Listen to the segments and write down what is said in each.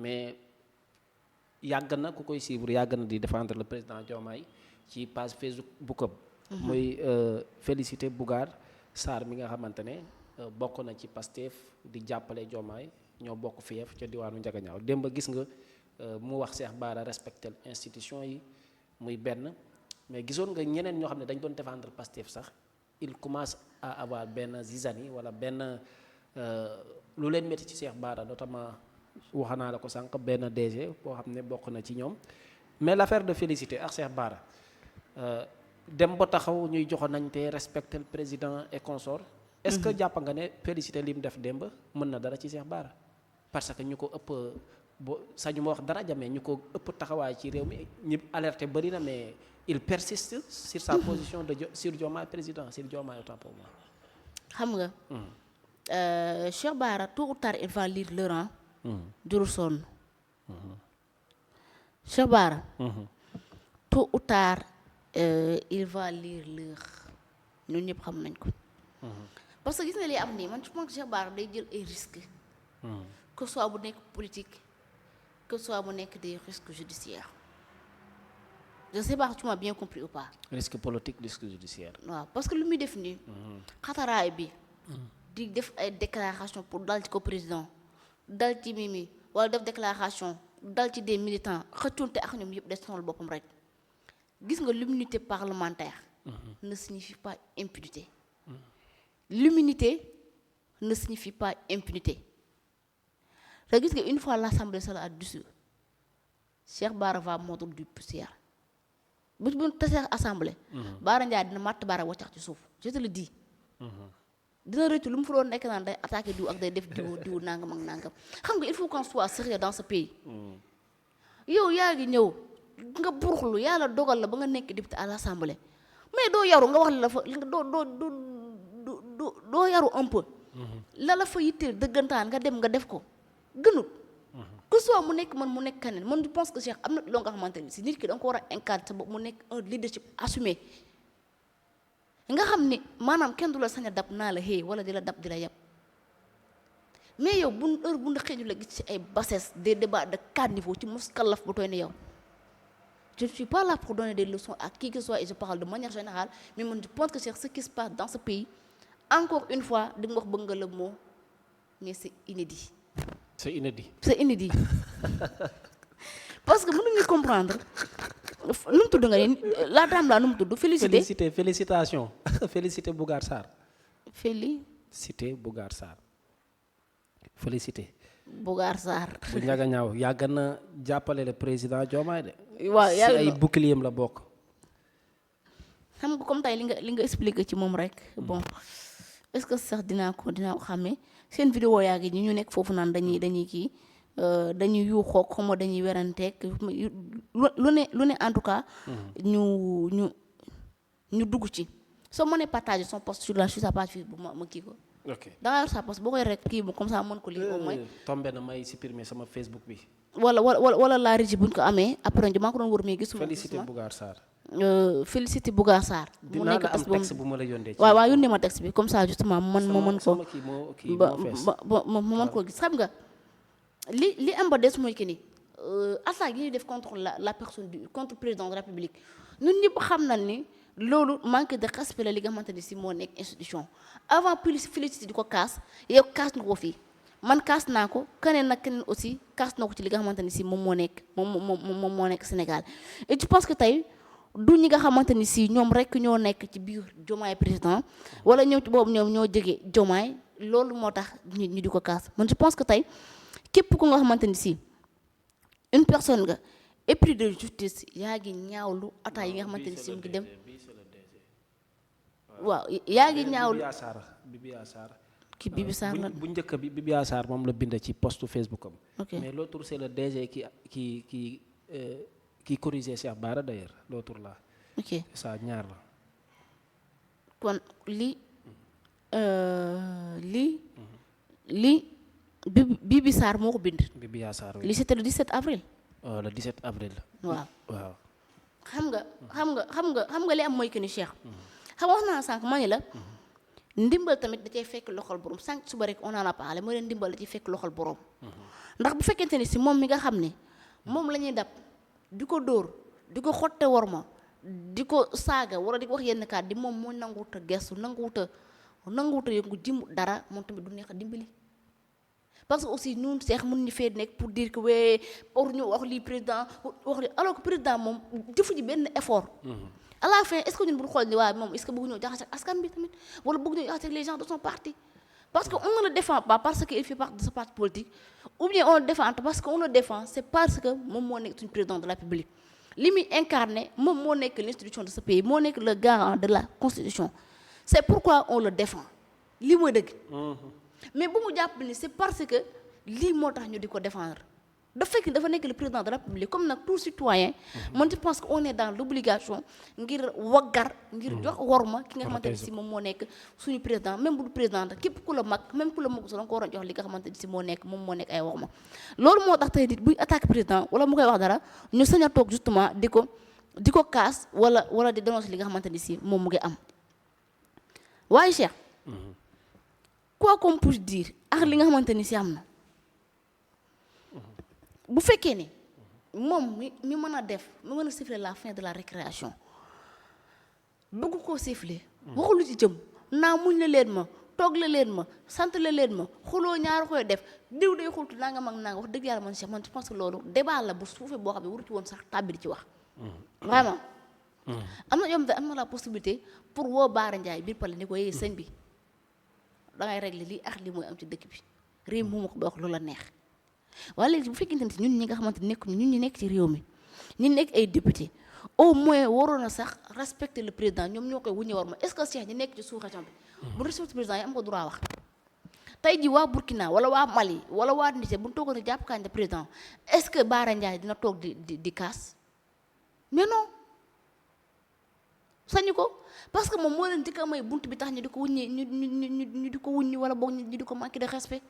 mais yàgg na ku koy suivre yàgg na di défendre le président Diomaye ci page Facebook am. muy féliciter Bougar Sarr mi nga xamante ne bokk na ci Pastef di jàppale Diomaye ñoo bokk fief ca diwaanu Njagañaaw démb gis nga mu wax Cheikh Bara respecter institution yi muy benn mais gisoon nga ñeneen ñoo xam ne dañ doon défendre Pastef sax il commence à avoir benn zizanie wala benn lu leen métti ci Cheikh Bara notamment wax naa la ko sànq benn DG boo xam ne bokk na ci ñoom mais l'affaire de féliciter ak Cheikh Bara dem ba taxaw ñuy joxo nañ te respecter le président et consort est-ce que jàpp nga ne féliciter li mu def démb mën na dara ci Cheikh Bara parce que ñu ko ëpp sañu ma wax dara jamee ñu ko ëpp taxawaay ci réew mi ñi alerté bëri na mais il persiste sur sa position de sur Diomaye président sur Diomaye autant pour moi. xam nga Cheikh Bara tôt ou tard il va lire le rang. jurul sonn. Cheikh Bara. tôt ou tard il va lire l'heure ñun ñëpp xam nañ ko. parce que gis nga li am nii man je pense que Cheikh Bara day jël ay risques. que soit bu nekk politique que soit bu nekk des risques judiciaires. je ne sais pas si tu m'as bien compris ou pas. risque politique risque judiciaire. waaw parce que lu muy def nii. xataraay bi. di def ay déclaration pour dal ci ko président dal ci Mimi wala def déclaration dal ci des militants xëccoonte ak ñoom yëpp des sonal boppam rek gis nga l'immunité parlementaire. ne signifie pas impunité. L'immunité ne signifie pas impunité. te gis nga une fois l'Assemblée sera dissoute Cheikh Bara va mordre du poussière bu ñu tasee assemblée. Bara Ndiaye dina matt Bara waccax ci suuf je te le dis. dina rëccu lu mu fa doon nekk naan day attaqué diw ak day def diw nangam ak nangam xam nga il faut qu'on soit sérieux dans ce pays. yow yaa ngi ñëw nga buruxlu yàlla dogal la ba nga nekk député à l'Assemblée mais doo yaru nga wax la fa doo yaru un peu. la fa yitteel dëggantaan nga dem nga def ko gënul. que soit mu nekk man mu nekk keneen man je pense que Cheikh am na loo nga xamante ni si nit ki da nga ko war a incarner sa bopp mu nekk un leadership assumé. nga xam ni maanaam kenn du la sañ a dab naa la xëy wala di la dab di la yab mais yow bu heure bu xëy ñu la gis ci ay bassesse des débats de caniveau ci muskalaf bu tooy ne yow je ne suis pas là pour donner des leçons à qui que ce soit et je parle de manière générale mais man je pense que Cheikh ce qui se passe dans ce pays encore une fois di nga wax bëgg nga le mot mais c'est inédit. c'est inédit. c'est inédit parce que mënuñu comprendre. nu mu tudd nga ni la dame la nu mu tudd félicitation félicité Bougar Sarr. félicité Bougar Sarr. félicité. Bougar Sarr. bu ñaga ñaaw yàgg na jàppale le président Diomaye de. waaw si ay bouclier la bokk. xam nga comme tey li nga expliqué ci moom rek bon est-ce que sax dinaa ko xàmmee seen vidéo yaa ngi ñu nekk foofu naan dañuy kii. dañuy yuuxoo xamoo dañuy weranteeg lu ne en tout cas. ñu dugg ci soo mënee partager son post sur sa page Facebook ma kii ko. ok da ngaa yor sa post boo koy rek kii comme ça mën ko lire au moins. tombé na may supprimer sama Facebook bi. wala la régie buñ ko amee après maa ko doon wër mais gisuma. félicité Bougar Sarr. félicité Bougar Sarr. mu nekk texte bu ma la yónnee. waaw yónnee ma texte bi comme ça justement ma mën ko. ma mën koo gis xam nga. li am ba des mooy que ni attaque yi ñuy def contre la personne contre le président de la République ñun ñëpp xam nañ ni loolu manque de respect la li nga xamante ni si moo nekk institution avant félicité di ko kaas yow kaas nga ko fii man kaas naa ko keneen nag keneen aussi kaas na ko ci li nga xamante ni si moom moo nekk Sénégal et je pense que tey du ñi nga xamante ni si ñoom rek ñoo nekk ci biir Diomaye président wala ñoom ci boobu ñoom ñoo jege Diomaye loolu moo tax ñu di ko kaas man je pense que tey képp ku nga xamante ni si une personne nga épris de justice yaa ngi ñaawlu attaques yi nga xamante ni si mu ngi dem waaw yaa ngi ñaawlu Bibi Sarr la bu njëkk bi Bibi Sarr moom la bind ci postu Facebook am. ok mais l'autre c'est le DG qui corrigeait Cheikh Bara d'ailleurs l'autre là. ok ça ñaar la. kon lii Bibi Sarr moo ko bind. Bibi Sarr li c'était le 17 avril. le 17 avril. waaw waaw. xam nga li am mooy que ni Cheikh. xam wax naa sànq ma ne la. ndimbal tamit da cay fekk loxol borom sànq suba rek on en a parlé mooy leen ndimbal da ciy fekk loxol borom. ndax bu fekkente ni si moom mi nga xam ne moom la ñuy dab di ko dóor di ko xotte war ma di ko saaga wala di ko wax yenn kàddu moom moo nanguwut a gestu nanguwut a yëngu jimu dara moom tamit du neex a dimbali. parce que aussi ñun seex mën ñu fee nekk pour dire que wee pour ñu wax lii président wax lii alors que président moom defu ji benn effort. à la fin est-ce que ñun bu ñu xool ni waaye moom est-ce que bëgg ñoo jaxase ak askan bi tamit wala bëgg ñoo jaxase ak les gens de son parti. parce que on ne le défend pas parce que il fait partie de ce parti politique ou bien on le défend parce que on le défend c'est parce que moom moo nekk suñu président de la République li muy incarné moom moo nekk l'institution de ce pays moo nekk le garant de la constitution c'est pourquoi on le défend lii mooy dëgg. mais bu mu jàpp ni c'est parce que lii moo tax ñu di ko défendre dafa fekk dafa nekk le président de la République comme nag tout citoyen man je pense que on est dans l'obligation ngir waggar ngir jox worma ki nga xamante ne si moom moo nekk suñu président même bu du président képp ku la mag même ku la mag so da nga ko war a jox li nga xamante ne si moo nekk moom moo nekk ay worma loolu moo tax tey nit buy attaque président wala mu koy wax dara ñu sañ a toog justement di ko kaas wala di dénoncer li nga xamante ne si moom mu ngi am waaye Cheikh quoi qu'on puisse dire ak li nga xamante ni si am na bu fekkee ne moom mi mën a def mi mën a siffler la fin de la récréation bëgg koo siffler waxul lu ci jëm naa muñ la leen ma toog la leen ma sant la leen ma xuloo ñaar koy def diw day xultu nangam ak nangam wax dëgg yàlla man Cheikh man je pense que loolu débat la bu suufee boo xam ne waru ci woon sax tàbbi di ci wax vraiment am na yom te am na la possibilité pour woo Baara Ndiaye biir pale ni ko yee sëñ bi dangay régler lii ak lii mooy am ci dëkk bi réew mi ko ba wax lu la neex waaye léegi bu fekkente ne ñun ñi nga xamante nekk ñun ñu nekk ci réew mi ñu nekk ay député au moins waroon na sax respecter le président ñoom ñoo koy wuññi war ma est-ce que Cheikh ñi nekk ci sous-région bi bu respecter président yi am ko droit wax tey ji waa Burkina wala waa Mali wala waa Niger bu ñu toogoon ne jàpp kañ président est-ce que Baara Ndiaye dina toog di kaas mais non sañu ko parce que moom moo leen di ko may bunt bi tax ñu di ko wuññi ñu di ko wuññi wala boog ñu di ko manquer de respect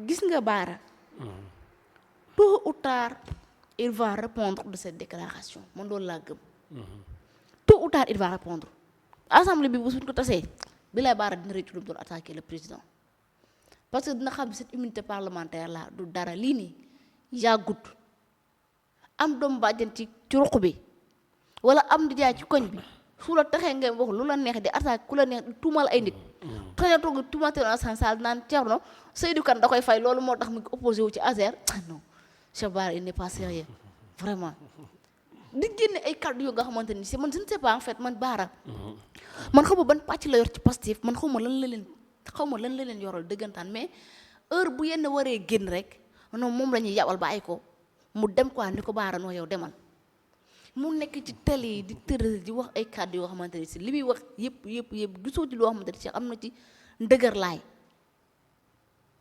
gis nga Baara tôt ou tard il va répondre de cette déclaration man loolu laa gëm tôt ou tard il va répondre assemblée bi bu suñ ko tasee bi lay Baara dina rëccu lu mu doon attaquer le président parce que dina xam cette immunité parlementaire là du dara lii nii yàggut am doom bàjjan ci ruq bi wala am di jaay ci koñ bi su la taxee ngay wax lu la neex di attaque ku la neex di tuumal ay nit xëy na toog tuumal te Assane Sall naan Thierno Seydou Kane da koy fay loolu moo tax mu opposé wu ci Azer non Cheikh Bara il n'est pas sérieux vraiment di génne ay kàddu yu nga xamante ni si man je ne sais pas en fait man Bara man xaw ma ban pàcc la yor ci Pastef man xaw ma lan la leen yoral dëggantaan mais heure bu yenn waree génn rek non moom la ñuy yabal ba ay ko mu dem quoi ni ko Bara noo yow demal mu nekk ci télé yi di tërë di wax ay kàddu yoo xamante ne si li muy wax yëpp gisoo ci loo xamante ne si am na ci ndëgër laay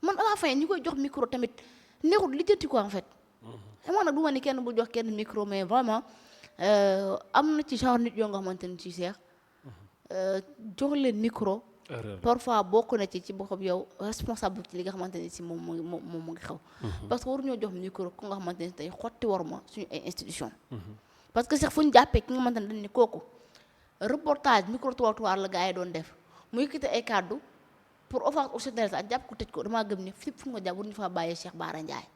man à la fin ñi koy jox micro tamit neexul lijjanti quoi en fait. amoon nag du ma ni kenn bu jox kenn micro mais vraiment am na ci genre nit yoo nga xamante ne si seex jox leen micro. parfois bokk na ci boppam yow responsable ci li nga xamante ne si moom mu ngi xaw. parce que waruñoo jox micro ku nga xamante ne tey xotti war ma suñu ay institution. parce que sax fu ñu jàppee ki nga xamante ne dañ ne kooku reportage micro trottoir la gars yi doon def muy yëkkati ay kàddu pour offense au chef de l'État jàpp ko tëj ko damaa gëm ne fépp fu nga jàpp war ñu faa bàyyee Cheikh Bara Ndiaye.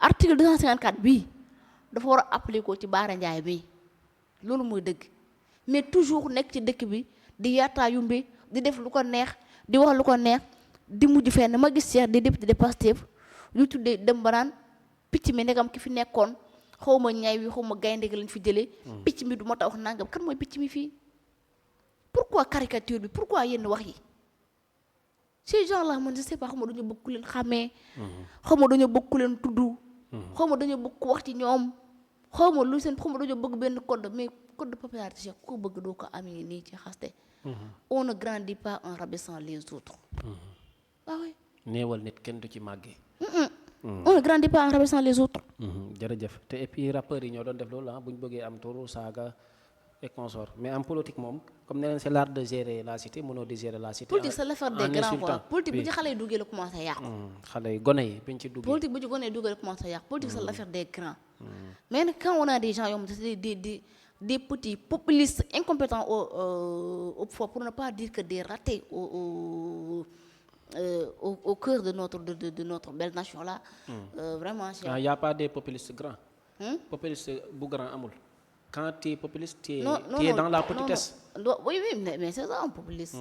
article 254 bii dafa war a appliquer ko ci Bara Ndiaye bii loolu mooy dëgg mais toujours nekk ci dëkk bi di yaataa yumbe di def lu ko neex di wax lu ko neex di mujj fenn ma gis Cheikh des députés de Pastef ñu tuddee dem ba naan picc mi ndegam ki fi nekkoon. xaw ma ñaay wi xaw ma gaynde gi lañ fi jëlee picc mi du ma ta wax nangam kan mooy picc mi fii pourquoi caricature bi pourquoi yenn wax yi ces gens là man je sais pas xaw ma dañoo bëgg ku leen xàmmee xaw ma dañoo bëgg ku leen tudd xaw ma dañoo bëgg ku wax ci ñoom xaw ma lu seen xaw ma dañoo bëgg benn code mais code de popularité ku ko bëgg doo ko amee nii ci xaste on ne grandit pas en rabaissant les autres waaw néewal nit kenn du ci màggee on ne grandit pas en rabaissant les autres. jërëjëf te et puis rappeurs yi ñoo doon def loolu bu ñu bëggee am turu saaga et consort mais en politique moom comme ne leen c'est l'art de gérer la cité mënoo di gérer la cité. politique c'est l'affaire des grands quoi politique bu ci xale yi duggee la commencé yàqu. xale yi gone yi biñ ci duggee. politique bu ci gone yi duggee la commencé yàqu politique c'est l'affaire des grands. mais nag quand on a des gens yoo xam ne des petits populistes incompétents au pour ne pas dire que des ratés au cœur de notre belle nation là. Vraiment c'est. Y a pas des populistes grands. Populiste bu grand amul. Quand tu es populiste, tu es, non non tu es non dans la non petitesse. non oui mais c'est ça un populiste.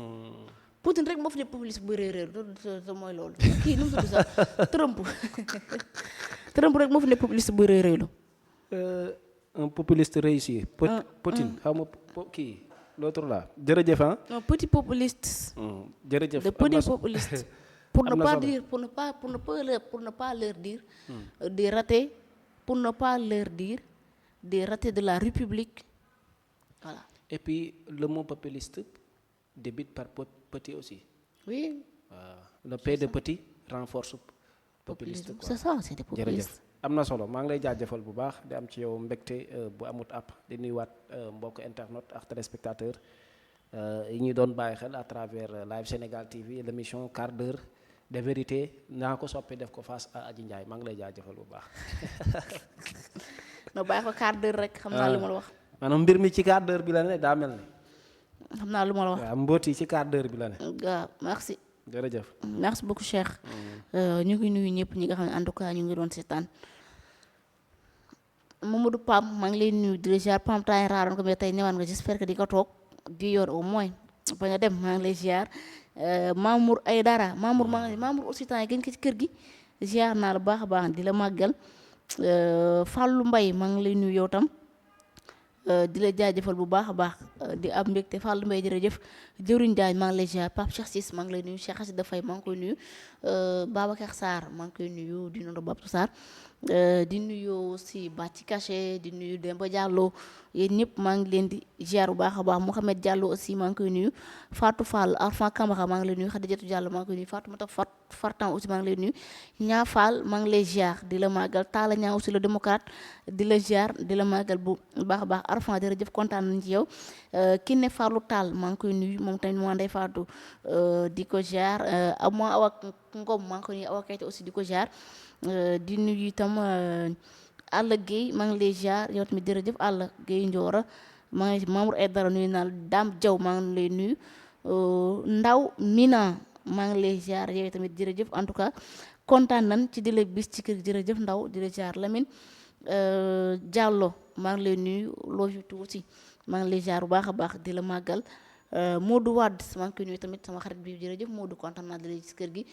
Poutine rek moo fi ne populiste bu réeréer te mooy loolu kii nu mu tudd sax Trump Trump rek moo fi ne populiste bu réeréelu. Un populiste réussi. Poutine xaw ma kii l'autre là jërëjëf ah. un petit populiste. jërëjëf de petit populiste. pour ne am na pas solo. dire pour ne pas leur dire des ratés, pour ne pas leur dire des ratés de la République voilà. Et puis le mot populiste débute par petit aussi. Oui. Le P de petit renforce populiste. C'est ça c'est des jërëjëf populistes. am na solo maa ngi lay jaajëfal bu baax di am ci yow mbégte bu amut app di nuyuwaat mbokk internet ak téléspectateur yi ñuy doon bàyyi xel à travers Live Sénégal TV l'émission quart d'heure de vérité naa ko soppi def ko face à Adji Ndiaye maa ngi lay jaajëfal bu baax. no bàyyi ko quart d'heure rek xam naa lu ma la wax. maanaam mbir mi ci quart d'heure bi la ne daa mel ni. xam naa lu ma la wax. waaw mbóot yi ci quart d'heure bi la ne. waaw merci. jërëjëf. merci beaucoup Cheikh. ñu ngi nuyu ñëpp ñi nga xam ne en tout cas ñu ngi doon seetaan. Mamadou Pam maa ngi lay nuyu di la ziar Pam temps raaroon ko mais tey ñëwaat nga j'espère que di ko toog di yor au moins bañ a dem maa ngi lay ziar Mamour Aydara Mamour aussi temps yi gën ko ci kër gi ziar naa la baax a baax di la màggal Fallou Mbaye maa ngi lay nuyu yow tam di la jaajëfal bu baax a baax di am mbégte Fallou Mbaye jërëjëf jëwriñ Diagne maa ngi lay ziar Pape Cheikh Ciss maa ngi lay nuyu Cheikh Assida Faye maa ngi koy nuyu Babacar Sarr maa ngi koy nuyu di nuyu Babou Sarr di nuyu aussi Bàcci Caché di nuyu Demba Diallo yéen ñëpp maa ngi leen di ziar bu baax a baax Mouhamed Diallo aussi maa ngi koy nuyu Fatou Fall Arfan Camara maa ngi lay nuyu Khadijatou Diallo maa ngi koy nuyu Fatou Mata Fartan aussi maa ngi lay nuyu Ñaa Fall maa ngi lay ziar di la màggal Talla Ñaa aussi le démocrate di la ziar di la màggal bu baax a baax Arfan jërëjëf kontaan nañ ci yow Kiné Fallou Tall maa ngi koy nuyu moom tamit moo ndey Fatou di ko ziar moo Awa Ngom maa ngi koy nuyu Awa Kayte aussi di ko ziar di nuyu itam Alla Guèye maa ngi lay ziar yow tamit jërëjëf Alla Guèye Ndiora maa ngi Mamour Aydara nuyu naa Dame Diaw maa ngi lay nuyu Ndaw Mina maa ngi lay ziar yow tamit jërëjëf en tout cas kontaan nan ci di la bis ci kër jërëjëf Ndaw di la ziar Lamine Diallo maa ngi lay nuyu looju tuuti maa ngi lay ziar bu baax a baax di la màggal Modou Wade maa ngi koy nuyu tamit sama xarit bi jërëjëf Modou kontaan naa di la ci kër gi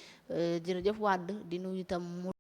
jërëjëf Wade di nuyu itam